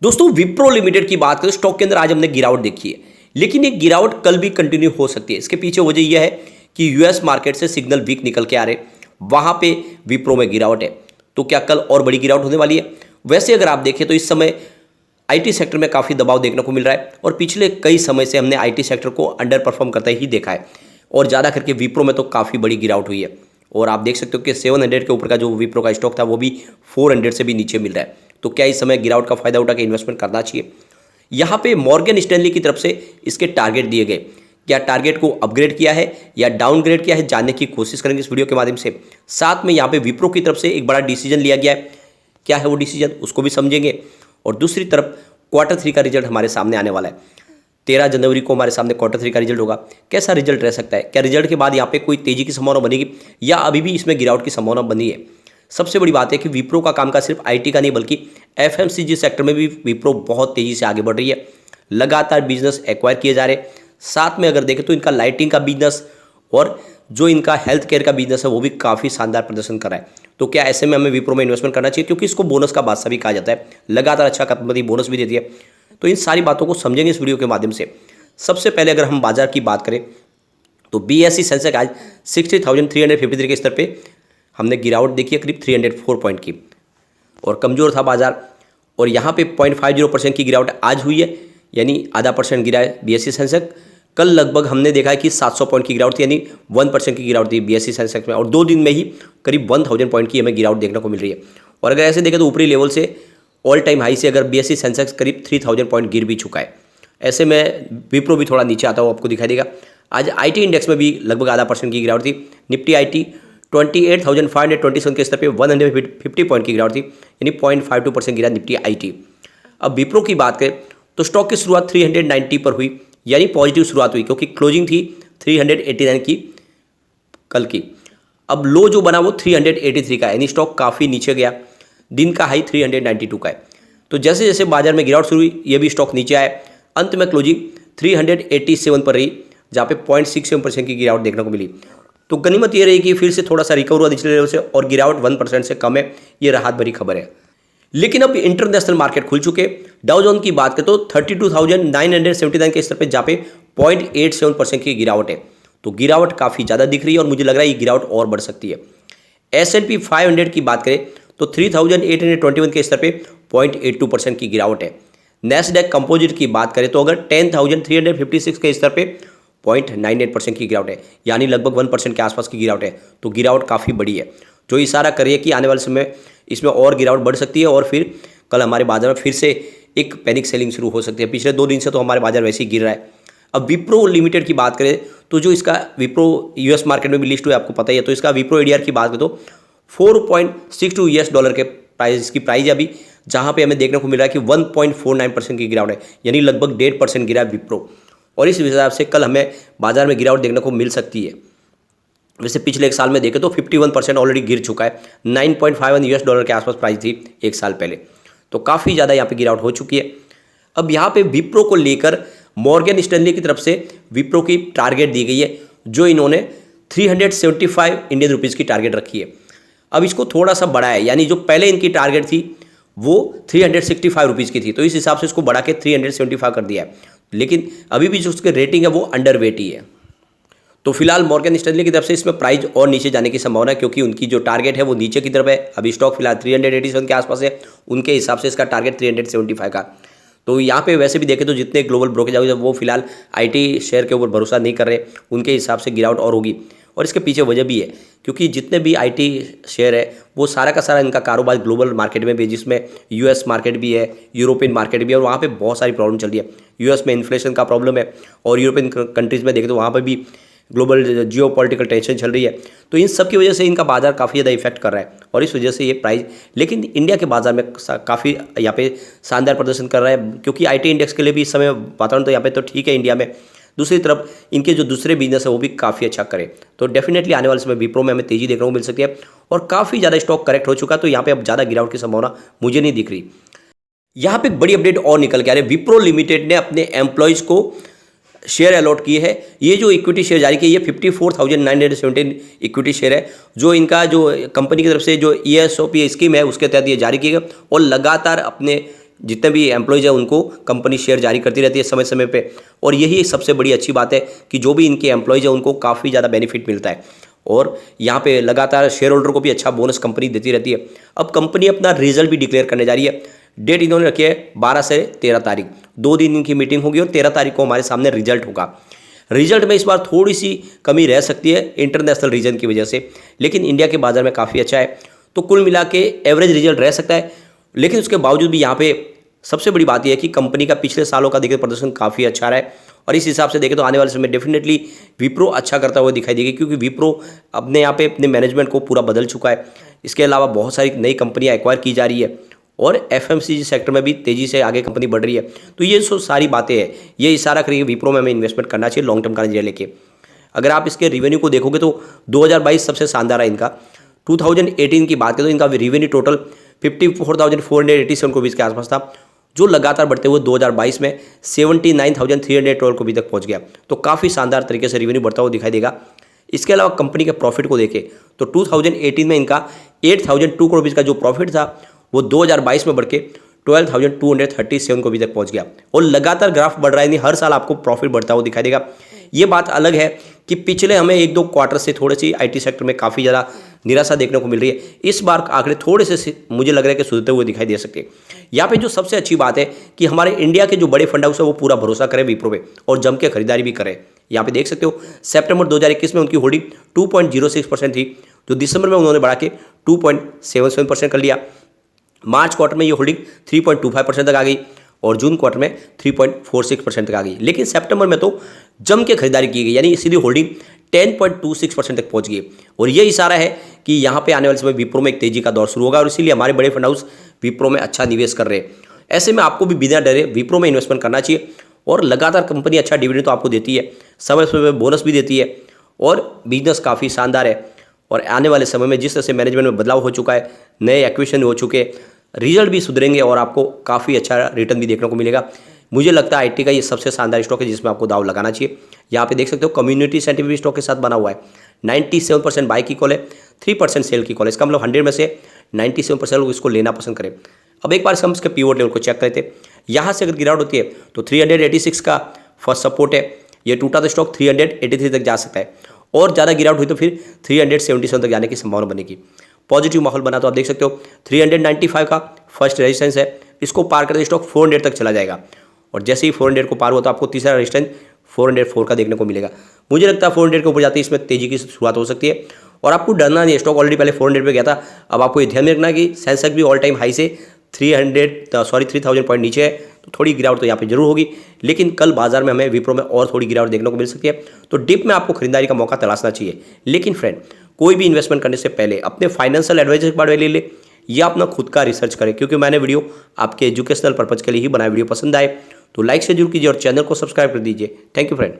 दोस्तों विप्रो लिमिटेड की बात करें स्टॉक के अंदर आज हमने गिरावट देखी है, लेकिन ये गिरावट कल भी कंटिन्यू हो सकती है। इसके पीछे वजह यह है कि यूएस मार्केट से सिग्नल वीक निकल के आ रहे, वहां पे विप्रो में गिरावट है। तो क्या कल और बड़ी गिरावट होने वाली है? वैसे अगर आप देखें तो इस समय आईटी सेक्टर में काफ़ी दबाव देखने को मिल रहा है और पिछले कई समय से हमने आईटी सेक्टर को अंडर परफॉर्म करते ही देखा है और ज़्यादा करके विप्रो में तो काफ़ी बड़ी गिरावट हुई है। और आप देख सकते हो कि 700 के ऊपर का जो विप्रो का स्टॉक था वो भी 400 से भी नीचे मिल रहा है। तो क्या इस समय गिरावट का फायदा उठा के इन्वेस्टमेंट करना चाहिए? यहाँ पे मॉर्गन स्टैनली की तरफ से इसके टारगेट दिए गए, क्या टारगेट को अपग्रेड किया है या डाउनग्रेड किया है, जानने की कोशिश करेंगे इस वीडियो के माध्यम से। साथ में यहाँ पे विप्रो की तरफ से एक बड़ा डिसीजन लिया गया है, क्या है वो डिसीजन उसको भी समझेंगे। और दूसरी तरफ Q3 का रिजल्ट हमारे सामने आने वाला है। 13 जनवरी को हमारे सामने Q3 का रिजल्ट होगा। कैसा रिजल्ट रह सकता है? क्या रिजल्ट के बाद यहाँ पे कोई तेजी की संभावना बनेगी या अभी भी इसमें गिरावट की संभावना बनी है? सबसे बड़ी बात है कि विप्रो का काम का सिर्फ आईटी का नहीं बल्कि एफएमसीजी सेक्टर में भी विप्रो बहुत तेजी से आगे बढ़ रही है। लगातार बिजनेस एक्वायर किए जा रहे। साथ में अगर देखें तो इनका लाइटिंग का बिजनेस और जो इनका हेल्थ केयर का बिजनेस है वो भी काफ़ी शानदार प्रदर्शन कर रहा है। तो क्या ऐसे में हमें विप्रो में इन्वेस्टमेंट करना चाहिए, क्योंकि इसको बोनस का बादशाह भी कहा जाता है, लगातार अच्छा कंपनी बोनस भी देती है। तो इन सारी बातों को समझेंगे इस वीडियो के माध्यम से। सबसे पहले अगर हम बाजार की बात करें तो बीएसई सेंसेक्स आज 60,353 के स्तर पे हमने गिरावट देखी है, करीब 304 पॉइंट की, और कमज़ोर था बाजार। और यहाँ पे 0.50% की गिरावट आज हुई है, यानी आधा % गिरा है बीएसई सेंसेक्स। कल लगभग हमने देखा है कि 700 पॉइंट की गिरावट थी, यानी 1% की गिरावट थी बीएसई सेंसेक्स में, और 2 दिन में ही करीब 1000 पॉइंट की हमें गिरावट देखने को मिल रही है। और अगर ऐसे देखें तो ऊपरी लेवल से ऑल टाइम हाई से अगर बीएसई सेंसेक्स करीब 3000 पॉइंट गिर भी चुका है। ऐसे में विप्रो भी थोड़ा नीचे आता हुआ आपको दिखाई देगा। आज आईटी इंडेक्स में भी लगभग आधा % की गिरावट थी। निफ्टी आईटी 28,527 के स्तर पे 150 पॉइंट की गिरावट थी, यानी 0.52% गिरा निफ्टी आईटी। अब विप्रो की बात करें तो स्टॉक की शुरुआत 390 पर हुई, यानी पॉजिटिव शुरुआत हुई, क्योंकि क्लोजिंग थी 389 की कल की। अब लो जो बना वो 383 का है, यानी स्टॉक काफ़ी नीचे गया। दिन का हाई 392 का है। तो जैसे जैसे बाजार में गिरावट शुरू हुई ये भी स्टॉक नीचे आया। अंत में क्लोजिंग 387 पर रही, जहाँ पे 0.67% की गिरावट देखने को मिली। तो गनीमत ये रही कि फिर से थोड़ा सा रिकवर हुआ निचले लेवल से और गिरावट 1% से कम है, ये राहत भरी खबर है। लेकिन अब इंटरनेशनल मार्केट खुल चुके। डाउ जोन की बात करें तो 32,979 के स्तर पे जहाँ पे 0.87% की गिरावट है। तो गिरावट काफ़ी ज़्यादा दिख रही है और मुझे लग रहा है ये गिरावट और बढ़ सकती है। S&P 500 की बात करें तो 3,821 के स्तर पे 0.82% की गिरावट है। नैस्डैक कंपोजिट की बात करें तो अगर 10,356 के स्तर पे 0.98% की गिरावट है, यानी लगभग 1% के आसपास की गिरावट है। तो गिरावट काफ़ी बड़ी है, जो इशारा कर रही है कि आने वाले समय इसमें और गिरावट बढ़ सकती है और फिर कल हमारे बाजार में फिर से एक पैनिक सेलिंग शुरू हो सकती है। पिछले 2 दिन से तो हमारे बाजार वैसे ही गिर रहा है। अब विप्रो लिमिटेड की बात करें तो जो इसका विप्रो यूएस मार्केट में भी लिस्ट हुआ है, आपको पता ही है। तो इसका विप्रो एडीआर की बात करें तो $4.62 के प्राइस की प्राइस है अभी, जहाँ पे हमें देखने को मिल रहा है कि 1.49% की गिरावट है, यानी लगभग 1.5% गिरा है विप्रो। और इस हिसाब से कल हमें बाजार में गिरावट देखने को मिल सकती है। वैसे पिछले एक साल में देखें तो 51% ऑलरेडी गिर चुका है। $9.51 के आसपास प्राइस थी एक साल पहले। तो काफ़ी ज़्यादा यहाँ पे गिरावट हो चुकी है। अब यहाँ पे विप्रो को लेकर मॉर्गन स्टैनली की तरफ से विप्रो की टारगेट दी गई है, जो इन्होंने 375 इंडियन रुपीज़ की टारगेट रखी है। अब इसको थोड़ा सा बढ़ाया है, यानी जो पहले इनकी टारगेट थी वो 365 रुपीज़ की थी, तो इस हिसाब से इसको बढ़ा के 375 कर दिया है। लेकिन अभी भी जो उसके रेटिंग है वो अंडर वेट ही है। तो फिलहाल मॉर्गन स्टैनली की तरफ से इसमें प्राइस और नीचे जाने की संभावना है, क्योंकि उनकी जो टारगेट है वो नीचे की तरफ है। अभी स्टॉक फिलहाल 387 के आसपास है, उनके हिसाब से इसका टारगेट 375 का। तो यहाँ पे वैसे भी देखें तो जितने ग्लोबल ब्रोकरेज हाउस वो फिलहाल आईटी शेयर के ऊपर भरोसा नहीं कर रहे, उनके हिसाब से गिरावट और होगी। और इसके पीछे वजह भी है, क्योंकि जितने भी आईटी शेयर है वो सारा का सारा इनका कारोबार ग्लोबल मार्केट में भी है, जिसमें यूएस मार्केट भी है, यूरोपियन मार्केट भी है, और वहाँ पे बहुत सारी प्रॉब्लम चल रही है। यूएस में इन्फ्लेशन का प्रॉब्लम है और यूरोपियन कंट्रीज़ में देखें तो वहाँ पर भी ग्लोबल जियोपॉलिटिकल टेंशन चल रही है। तो इन सब की वजह से इनका बाजार काफ़ी ज़्यादा इफेक्ट कर रहा है और इस वजह से ये प्राइस, लेकिन इंडिया के बाजार में काफ़ी यहाँ पे शानदार प्रदर्शन कर रहा है, क्योंकि आईटी इंडेक्स के लिए भी इस समय वातावरण तो यहाँ पे तो ठीक है इंडिया में। दूसरी तरफ इनके जो दूसरे बिजनेस है वो भी काफ़ी अच्छा करे। तो डेफिनेटली आने वाले समय विप्रो में हमें तेजी देखने को मिल सकती है और काफ़ी ज़्यादा स्टॉक करेक्ट हो चुका है, तो यहाँ पे अब ज़्यादा गिरावट की संभावना मुझे नहीं दिख रही। यहाँ पे एक बड़ी अपडेट और निकल के आ रही है। विप्रो लिमिटेड ने अपने एम्प्लॉयज़ को शेयर अलॉट किए हैं। ये जो इक्विटी शेयर जारी किए ये 54,917 इक्विटी शेयर है, जो इनका जो कंपनी की तरफ से जो ESOP स्कीम है उसके तहत ये जारी किए गए और लगातार अपने जितने भी एम्प्लॉयज़ हैं उनको कंपनी शेयर जारी करती रहती है समय समय पे, और यही सबसे बड़ी अच्छी बात है कि जो भी इनके एम्प्लॉयज़ हैं उनको काफ़ी ज़्यादा बेनिफिट मिलता है, और यहाँ पे लगातार शेयर होल्डर को भी अच्छा बोनस कंपनी देती रहती है। अब कंपनी अपना रिजल्ट भी डिक्लेयर करने जा रही है। डेट इन्होंने रखी है 12 से 13 तारीख, 2 दिन इनकी मीटिंग होगी और 13 तारीख को हमारे सामने रिजल्ट होगा। रिजल्ट में इस बार थोड़ी सी कमी रह सकती है इंटरनेशनल रीजन की वजह से, लेकिन इंडिया के बाजार में काफ़ी अच्छा है, तो कुल मिला के एवरेज रिजल्ट रह सकता है। लेकिन उसके बावजूद भी यहाँ पे सबसे बड़ी बात यह है कि कंपनी का पिछले सालों का देखिए प्रदर्शन काफ़ी अच्छा रहा है, और इस हिसाब से देखें तो आने वाले समय डेफिनेटली विप्रो अच्छा करता हुआ दिखाई देगी, क्योंकि विप्रो अपने यहाँ पे अपने मैनेजमेंट को पूरा बदल चुका है। इसके अलावा बहुत सारी नई कंपनियाँ एक्वायर की जा रही है, और एफएमसीजी सेक्टर में भी तेज़ी से आगे कंपनी बढ़ रही है। तो ये जो सारी बातें हैं ये इशारा करेंगे विप्रो में हमें इन्वेस्टमेंट करना चाहिए लॉन्ग टर्म का नजरिया लेके। अगर आप इसके रिवेन्यू को देखोगे तो 2022 सबसे शानदार है इनका। 2018 की बात करें तो इनका रिवेन्यू टोटल 54,487 करोड़ के आसपास था, जो लगातार बढ़ते हुए 2022 में 79,300 करोड़ को भी तक पहुंच गया। तो काफ़ी शानदार तरीके से रिवेन्यू बढ़ता हुआ दिखाई देगा। इसके अलावा कंपनी के प्रॉफिट को देखें तो 2018 में इनका 8,002 करोड़ का जो प्रॉफिट था वो 2022 में बढ़ के 12,237 करोड़ तक पहुंच गया, और लगातार ग्राफ बढ़ रहा है, नहीं हर साल आपको प्रॉफिट बढ़ता हुआ दिखाई देगा। ये बात अलग है कि पिछले हमें 1-2 क्वार्टर से थोड़ी सी आईटी सेक्टर में काफ़ी ज़्यादा निराशा देखने को मिल रही है। इस बार आंकड़े थोड़े से मुझे लग रहा है कि सुधरते हुए दिखाई दे सकते हैं। यहाँ पे जो सबसे अच्छी बात है कि हमारे इंडिया के जो बड़े फंड हाउस है वो पूरा भरोसा करें विप्रो पे और जम के खरीदारी भी करें। यहाँ पे देख सकते हो सितंबर 2021 में उनकी होल्डिंग 2.06% थी, जो दिसंबर में उन्होंने बढ़ा के 2.77% कर लिया। मार्च क्वार्टर में ये होल्डिंग 3.25% तक आ गई, और जून क्वार्टर में 3.46% तक आ गई। लेकिन सितंबर में तो जम के खरीदारी की गई, यानी सीधी होल्डिंग 10.26% तक पहुंच गई, और ये इशारा है कि यहाँ पे आने वाले समय विप्रो में एक तेजी का दौर शुरू होगा, और इसीलिए हमारे बड़े फंड हाउस विप्रो में अच्छा निवेश कर रहे हैं। ऐसे में आपको भी बिना डरे विप्रो में इन्वेस्टमेंट करना चाहिए, और लगातार कंपनी अच्छा डिविडेंड तो आपको देती है, समय समय बोनस भी देती है, और बिजनेस काफ़ी शानदार है। और आने वाले समय में जिस तरह से मैनेजमेंट में बदलाव हो चुका है, नए एक्विजिशन हो चुके, रिजल्ट भी सुधरेंगे और आपको काफ़ी अच्छा रिटर्न भी देखने को मिलेगा। मुझे लगता है आईटी का ये सबसे शानदार स्टॉक है जिसमें आपको दाव लगाना चाहिए। यहाँ पे देख सकते हो कम्युनिटी सेंटिमेंट स्टॉक के साथ बना हुआ है। 97% बाई की कॉल है, 3% सेल की कॉल है। इसका मतलब 100 में से 97% लोग इसको लेना पसंद करें। अब एक बार हम इसके पीवोट लेवल को चेक करते हैं। यहाँ से अगर गिरावट होती है तो 386 का फर्स्ट सपोर्ट है, ये टूटा तो स्टॉक 383 तक जा सकता है, और ज़्यादा गिरावट हुई तो फिर 377 तक जाने की संभावना बनेगी। पॉजिटिव माहौल बना तो आप देख सकते हो 395 का फर्स्ट रेजिस्टेंस है, इसको पार करते स्टॉक 400 तक चला जाएगा, और जैसे ही 400 को पार हुआ तो आपको तीसरा रेजिस्टेंस 404 का देखने को मिलेगा। मुझे लगता है 400 के ऊपर जाते ही इसमें तेजी की शुरुआत हो सकती है, और आपको डरना नहीं है। स्टॉक ऑलरेडी पहले 400 पे गया था। अब आपको ये ध्यान में रखना कि सेंसेक्स भी ऑल टाइम हाई से 3000 पॉइंट नीचे है, तो थोड़ी गिरावट तो यहाँ पे जरूर होगी, लेकिन कल बाजार में हमें विप्रो में और थोड़ी गिरावट देखने को मिल सकती है। तो डिप में आपको खरीदारी का मौका तलाशना चाहिए। लेकिन फ्रेंड, कोई भी इन्वेस्टमेंट करने से पहले अपने फाइनेंशियल एडवाइजर के बारे में ले ले, या अपना खुद का रिसर्च करें, क्योंकि मैंने वीडियो आपके एजुकेशनल पर्पज के लिए ही बनाया। वीडियो पसंद आए तो लाइक से जरूर कीजिए और चैनल को सब्सक्राइब कर दीजिए। Thank you friend.